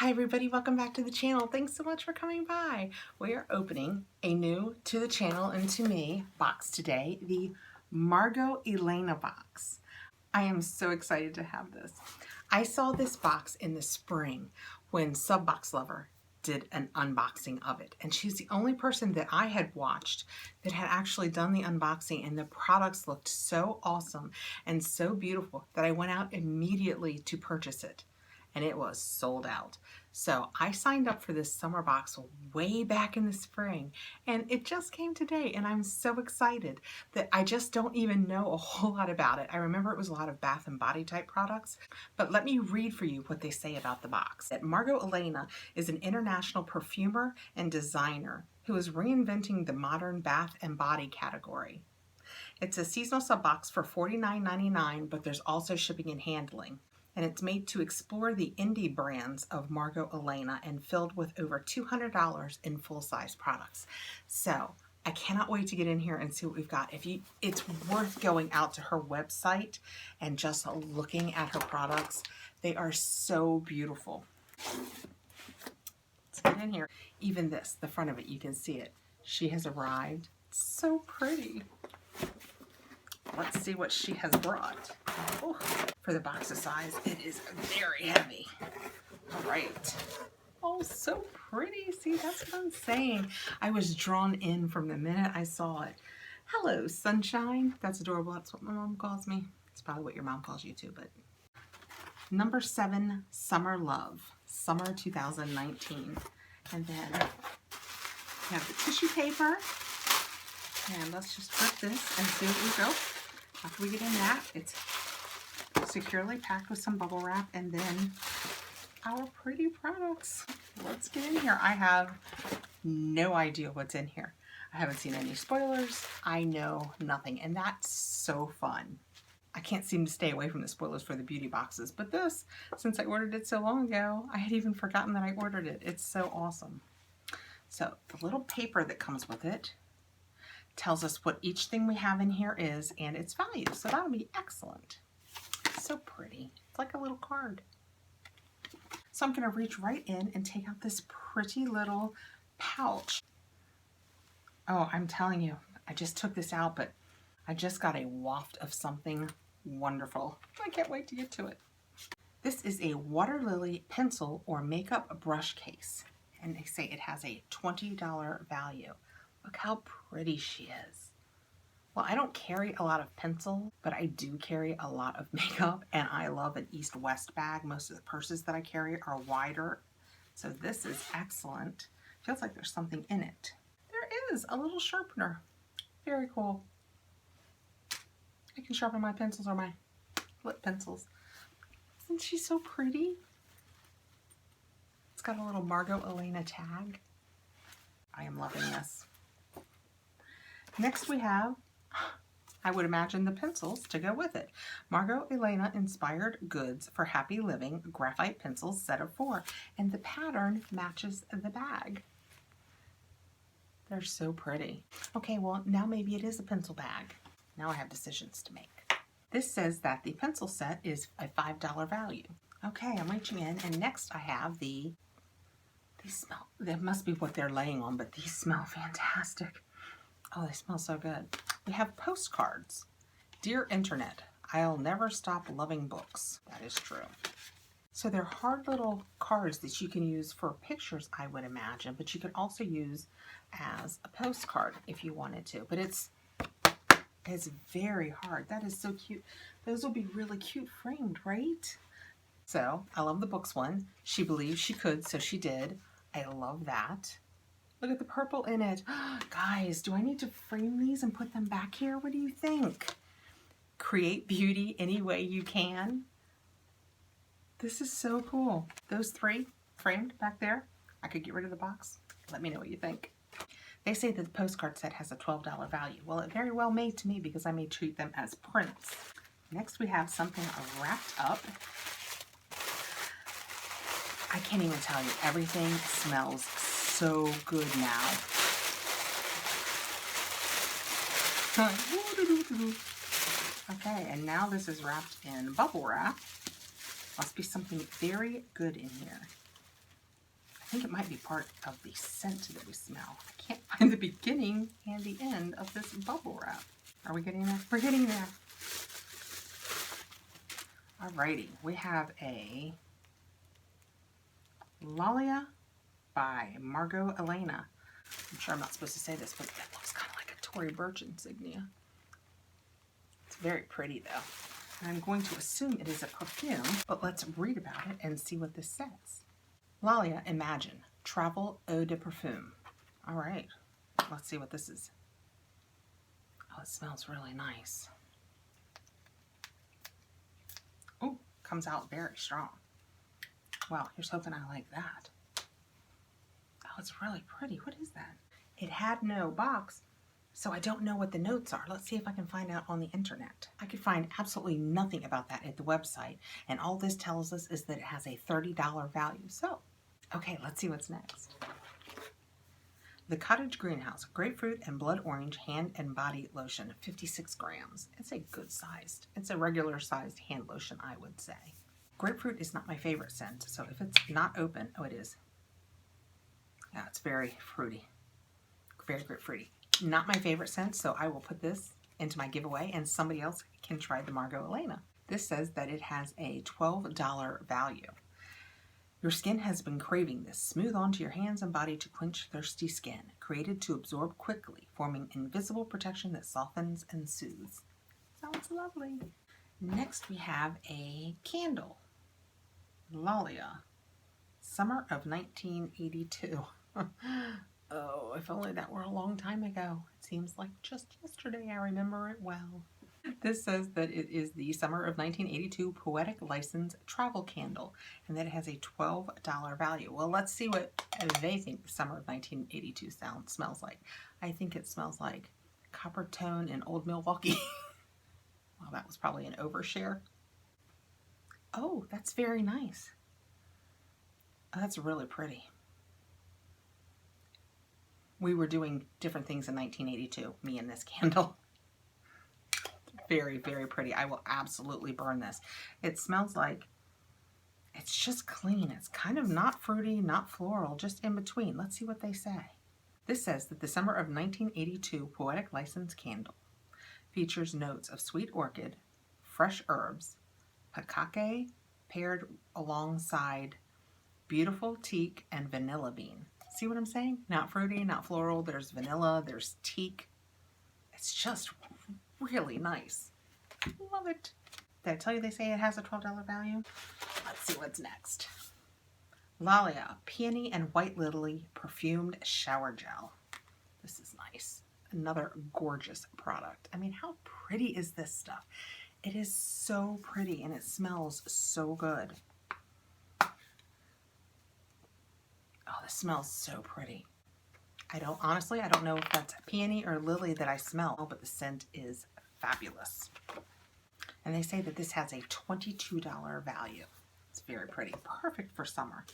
Hi everybody, welcome back to the channel. Thanks so much for coming by. We are opening a new to the channel and to me box today, the Margot Elena box. I am so excited to have this. I saw this box in the spring when Subbox Lover did an unboxing of it, and she's the only person that I had watched that had actually done the unboxing, and the products looked so awesome and so beautiful that I went out immediately to purchase it. And it was sold out. So I signed up for this summer box way back in the spring, and it just came today, and I'm so excited that I just don't even know a whole lot about it. I remember it was a lot of Bath and Body type products, but let me read for you what they say about the box. That Margot Elena is an international perfumer and designer who is reinventing the modern bath and body category. It's a seasonal sub box for $49.99, but there's also shipping and handling. And it's made to explore the indie brands of Margot Elena and filled with over $200 in full-size products. So I cannot wait to get in here and see what we've got. It's worth going out to her website and just looking at her products. They are so beautiful. Let's get in here. Even this, the front of it, you can see it. She has arrived. It's so pretty. Let's see what she has brought. Oh, for the box size, it is very heavy. All right. Oh, so pretty. See, that's what I'm saying. I was drawn in from the minute I saw it. Hello, sunshine. That's adorable. That's what my mom calls me. It's probably what your mom calls you too, but. Number 7, Summer Love. Summer 2019. And then we have the tissue paper. And let's just rip this and see what we go. After we get in that, it's securely packed with some bubble wrap, and then our pretty products. Let's get in here. I have no idea what's in here. I haven't seen any spoilers. I know nothing, and that's so fun. I can't seem to stay away from the spoilers for the beauty boxes, but this, since I ordered it so long ago, I had even forgotten that I ordered it. It's so awesome. So the little paper that comes with it tells us what each thing we have in here is and its value. So that'll be excellent. So pretty. It's like a little card. So I'm going to reach right in and take out this pretty little pouch. Oh, I'm telling you, I just took this out, but I just got a waft of something wonderful. I can't wait to get to it. This is a water lily pencil or makeup brush case, and they say it has a $20 value. Look how pretty she is. Well, I don't carry a lot of pencil, but I do carry a lot of makeup, and I love an east-west bag. Most of the purses that I carry are wider, so this is excellent. Feels like there's something in it. There is a little sharpener. Very cool. I can sharpen my pencils or my lip pencils. Isn't she so pretty? It's got a little Margot Elena tag. I am loving this. Next we have, I would imagine, the pencils to go with it. Margot Elena Inspired Goods for Happy Living Graphite Pencils set of 4. And the pattern matches the bag. They're so pretty. Okay, well, now maybe it is a pencil bag. Now I have decisions to make. This says that the pencil set is a $5 value. Okay, I'm reaching in, and next I have these smell, that must be what they're laying on, but these smell fantastic. Oh, they smell so good. We have postcards. Dear Internet, I'll never stop loving books. That is true. So they're hard little cards that you can use for pictures, I would imagine, but you could also use as a postcard if you wanted to. But it's very hard. That is so cute. Those will be really cute framed, right? So I love the books one. She believed she could, so she did. I love that. Look at the purple in it. Guys, do I need to frame these and put them back here? What do you think? Create beauty any way you can. This is so cool. Those 3 framed back there. I could get rid of the box. Let me know what you think. They say that the postcard set has a $12 value. Well, it very well may to me because I may treat them as prints. Next we have something wrapped up. I can't even tell you. Everything smells so good now. Okay, and now this is wrapped in bubble wrap. Must be something very good in here. think it might be part of the scent that we smell. I can't find the beginning and the end of this bubble wrap. Are we getting there? We're getting there. Alrighty, we have a Mahlia by Margot Elena. I'm sure I'm not supposed to say this, but that looks kind of like a Tory Burch insignia. It's very pretty though. And I'm going to assume it is a perfume, but let's read about it and see what this says. Mahlia Imagine, Travel Eau de Parfum. All right, let's see what this is. Oh, it smells really nice. Oh, comes out very strong. Well, here's hoping I like that. Oh, it's really pretty. What is that? It had no box, so I don't know what the notes are. Let's see if I can find out on the internet. I could find absolutely nothing about that at the website, and all this tells us is that it has a $30 value. So, okay, let's see what's next. The Cottage Greenhouse Grapefruit and Blood Orange Hand and Body Lotion, 56 grams. It's a good sized. It's a regular sized hand lotion, I would say. Grapefruit is not my favorite scent, so if it's not open, oh, it is. Yeah, it's very fruity. Very grapefruity. Not my favorite scent, so I will put this into my giveaway and somebody else can try the Margot Elena. This says that it has a $12 value. Your skin has been craving this. Smooth onto your hands and body to quench thirsty skin. Created to absorb quickly, forming invisible protection that softens and soothes. Sounds lovely. Next we have a candle. Mahlia, Summer of 1982. Oh, if only that were a long time ago. It seems like just yesterday. I remember it well. This says that it is the Summer of 1982 Poetic License Travel Candle and that it has a $12 value. Well, let's see what they think the Summer of 1982 smells like. I think it smells like Copper Tone in Old Milwaukee. Well, that was probably an overshare. Oh, that's very nice. Oh, that's really pretty. We were doing different things in 1982, me and this candle. Very, very pretty. I will absolutely burn this. It smells like, it's just clean. It's kind of not fruity, not floral, just in between. Let's see what they say. This says that the Summer of 1982 Poetic License Candle features notes of sweet orchid, fresh herbs, pacake paired alongside beautiful teak and vanilla bean. See what I'm saying? Not fruity, not floral. There's vanilla, there's teak. It's just really nice. Love it. Did I tell you they say it has a $12 value? Let's see what's next. Mahlia Peony and White Lily Perfumed Shower Gel. This is nice. Another gorgeous product. I mean, how pretty is this stuff? It is so pretty and it smells so good. Oh, this smells so pretty. Honestly, I don't know if that's peony or lily that I smell, but the scent is fabulous. And they say that this has a $22 value. It's very pretty. Perfect for summer.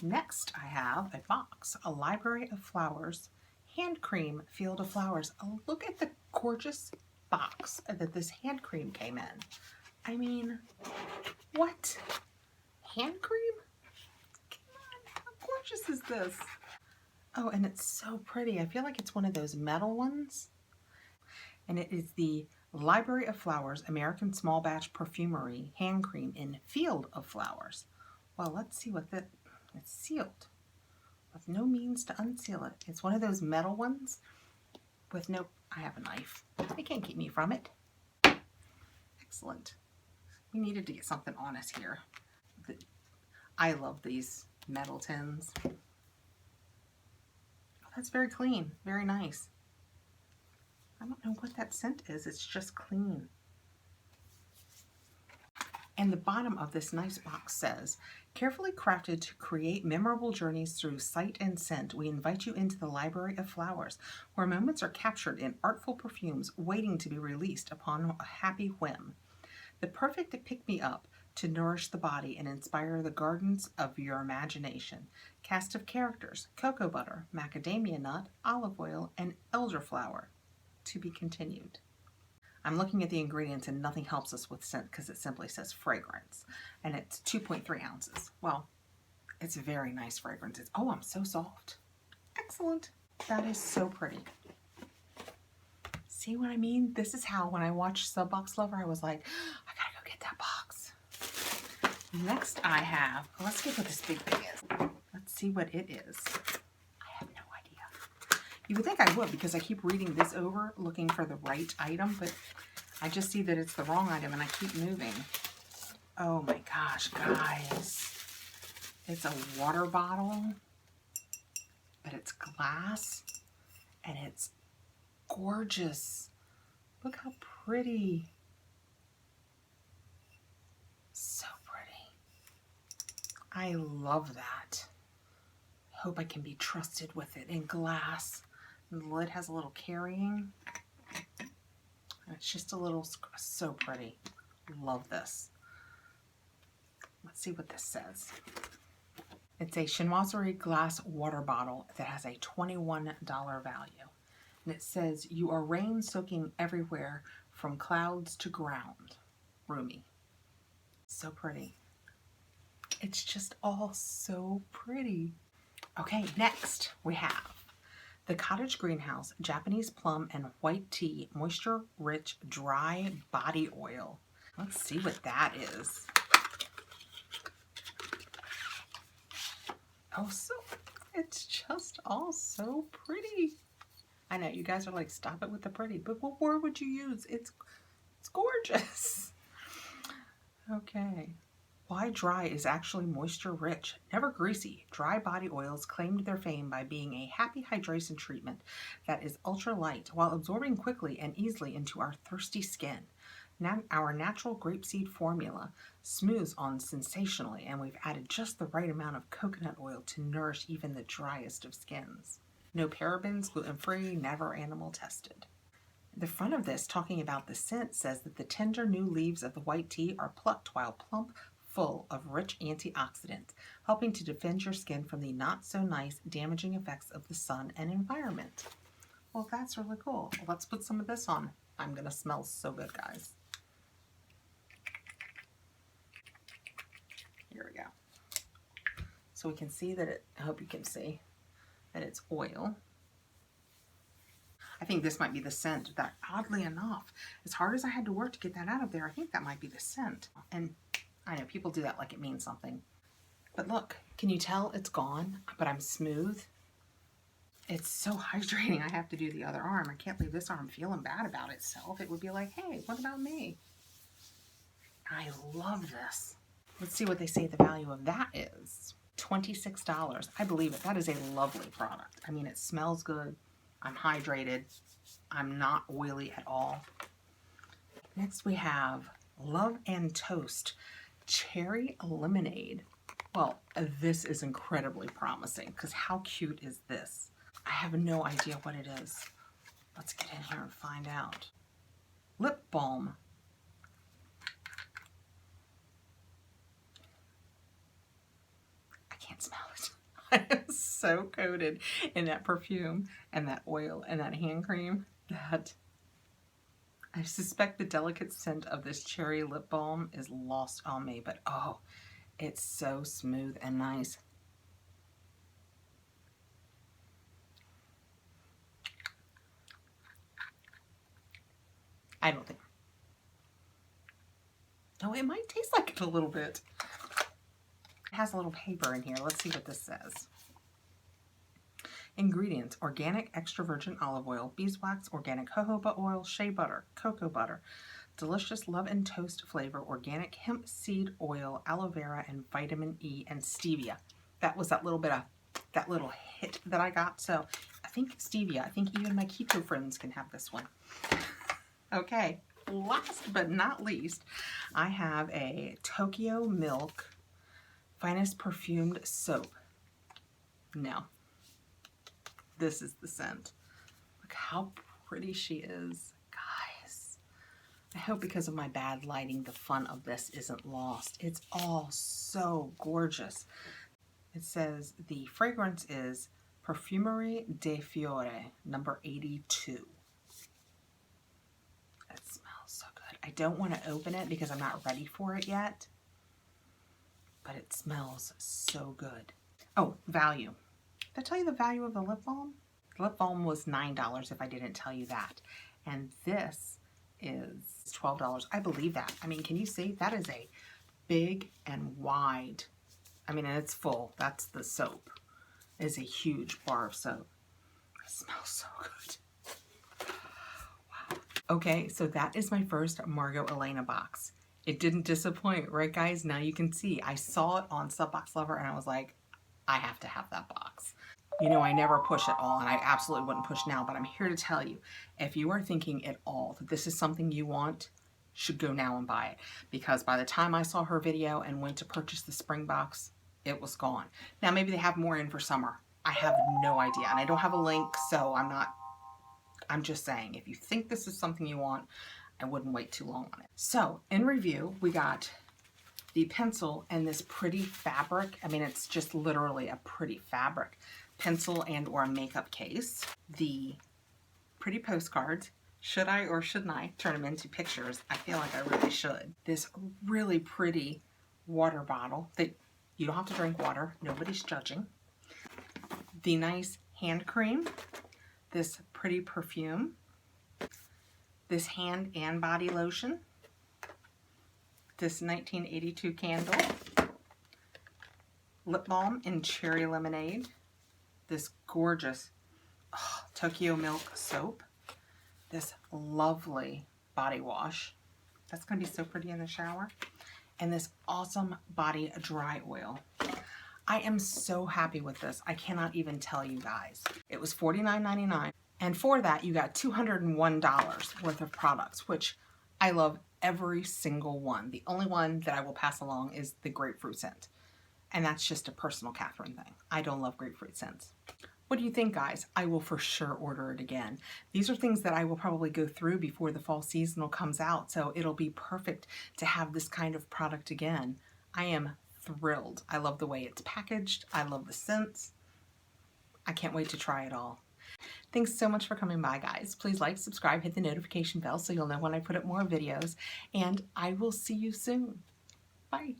Next, I have a box, a Library of Flowers, Hand Cream Field of Flowers. Oh, look at the gorgeous box that this hand cream came in. I mean, what? Hand cream? Come on, how gorgeous is this? Oh, and it's so pretty. I feel like it's one of those metal ones. And it is the Library of Flowers American Small Batch Perfumery Hand Cream in Field of Flowers. Well, let's see what it's sealed with no means to unseal it. It's one of those metal ones with no, I have a knife. They can't keep me from it. Excellent. We needed to get something on us here. I love these metal tins. Oh, that's very clean, very nice. I don't know what that scent is. It's just clean. And the bottom of this nice box says, carefully crafted to create memorable journeys through sight and scent, we invite you into the Library of Flowers, where moments are captured in artful perfumes waiting to be released upon a happy whim. The perfect pick-me-up to nourish the body and inspire the gardens of your imagination. Cast of characters, cocoa butter, macadamia nut, olive oil, and elderflower. To be continued. I'm looking at the ingredients and nothing helps us with scent because it simply says fragrance and it's 2.3 ounces. Well, It's a very nice fragrance. It's, oh, I'm so soft. Excellent. That is so pretty. See what I mean? This is how when I watched Sub Box Lover, I was like, I gotta go get that box. Next I have, let's get what this big thing is. Let's see what it is. I have no idea. You would think I would because I keep reading this over looking for the right item, but I just see that it's the wrong item and I keep moving. Oh my gosh, guys. It's a water bottle, but it's glass and it's gorgeous. Look how pretty. So pretty. I love that. Hope I can be trusted with it in glass. And the lid has a little carrying. And it's just a little, so pretty. Love this. Let's see what this says. It's a chinoiserie glass water bottle that has a $21 value. And it says, you are rain soaking everywhere from clouds to ground. Roomy. So pretty. It's just all so pretty. Okay, next we have the Cottage Greenhouse Japanese Plum and White Tea Moisture Rich Dry Body Oil. Let's see what that is. Oh, so it's just all so pretty. I know you guys are like, stop it with the pretty, but what word would you use? It's gorgeous. Okay. Why dry is actually moisture rich, never greasy. Dry body oils claimed their fame by being a happy hydration treatment that is ultra light while absorbing quickly and easily into our thirsty skin. Now, our natural grapeseed formula smooths on sensationally, and we've added just the right amount of coconut oil to nourish even the driest of skins. No parabens, gluten-free, never animal tested. The front of this, talking about the scent, says that the tender new leaves of the white tea are plucked while plump, full of rich antioxidants, helping to defend your skin from the not-so-nice damaging effects of the sun and environment. Well, that's really cool. Let's put some of this on. I'm going to smell so good, guys. Here we go. So we can see that it, I hope you can see that it's oil. I think this might be the scent that, oddly enough, as hard as I had to work to get that out of there, I think that might be the scent. And I know people do that like it means something. But look, can you tell it's gone, but I'm smooth? It's so hydrating. I have to do the other arm. I can't leave this arm feeling bad about itself. It would be like, hey, what about me? I love this. Let's see what they say the value of that is. $26. I believe it. That is a lovely product. I mean, it smells good. I'm hydrated. I'm not oily at all. Next we have Love and Toast Cherry Lemonade. Well, this is incredibly promising because how cute is this? I have no idea what it is. Let's get in here and find out. Lip balm. I can't smell it. I am so coated in that perfume and that oil and that hand cream that I suspect the delicate scent of this cherry lip balm is lost on me, but oh, it's so smooth and nice. I don't think. Oh, it might taste like it a little bit. It has a little paper in here. Let's see what this says. Ingredients: organic extra virgin olive oil, beeswax, organic jojoba oil, shea butter, cocoa butter, delicious Love and Toast flavor, organic hemp seed oil, aloe vera, and vitamin E and stevia. That was that little bit of that little hit that I got. So I think stevia, I think even my keto friends can have this one. Okay, last but not least, I have a Tokyo Milk Finest Perfumed Soap. No. This is the scent. Look how pretty she is. Guys, I hope because of my bad lighting, the fun of this isn't lost. It's all so gorgeous. It says the fragrance is Perfumerie de Fiore, number 82. It smells so good. I don't want to open it because I'm not ready for it yet. but it smells so good. Oh, value. Did I tell you the value of the lip balm? The lip balm was $9 if I didn't tell you that. And this is $12. I believe that. I mean, can you see? That is a big and wide, I mean, and it's full. That's the soap. It is a huge bar of soap. It smells so good. Wow. Okay, so that is my first Margot Elena box. It didn't disappoint, right guys? Now you can see. I saw it on Subbox Lover and I was like, I have to have that box. You know, I never push at all, and I absolutely wouldn't push now, but I'm here to tell you, if you are thinking at all that this is something you want, should go now and buy it. Because by the time I saw her video and went to purchase the spring box, it was gone. Now, maybe they have more in for summer. I have no idea, and I don't have a link, so I'm just saying, if you think this is something you want, I wouldn't wait too long on it. So, in review, we got the pencil and this pretty fabric. I mean, it's just literally a pretty fabric pencil and or makeup case. The pretty postcards. Should I or shouldn't I turn them into pictures? I feel like I really should. This really pretty water bottle that you don't have to drink water. Nobody's judging. The nice hand cream. This pretty perfume. This hand and body lotion. This 1982 candle. Lip balm in cherry lemonade. This gorgeous Tokyo Milk soap. This lovely body wash. That's going to be so pretty in the shower. And this awesome body dry oil. I am so happy with this. I cannot even tell you guys. It was $49.99. And for that, you got $201 worth of products, which I love every single one. The only one that I will pass along is the grapefruit scent. And that's just a personal Catherine thing. I don't love grapefruit scents. What do you think, guys? I will for sure order it again. These are things that I will probably go through before the fall seasonal comes out, so it'll be perfect to have this kind of product again. I am thrilled. I love the way it's packaged. I love the scents. I can't wait to try it all. Thanks so much for coming by, guys. Please like, subscribe, hit the notification bell so you'll know when I put up more videos, and I will see you soon. Bye.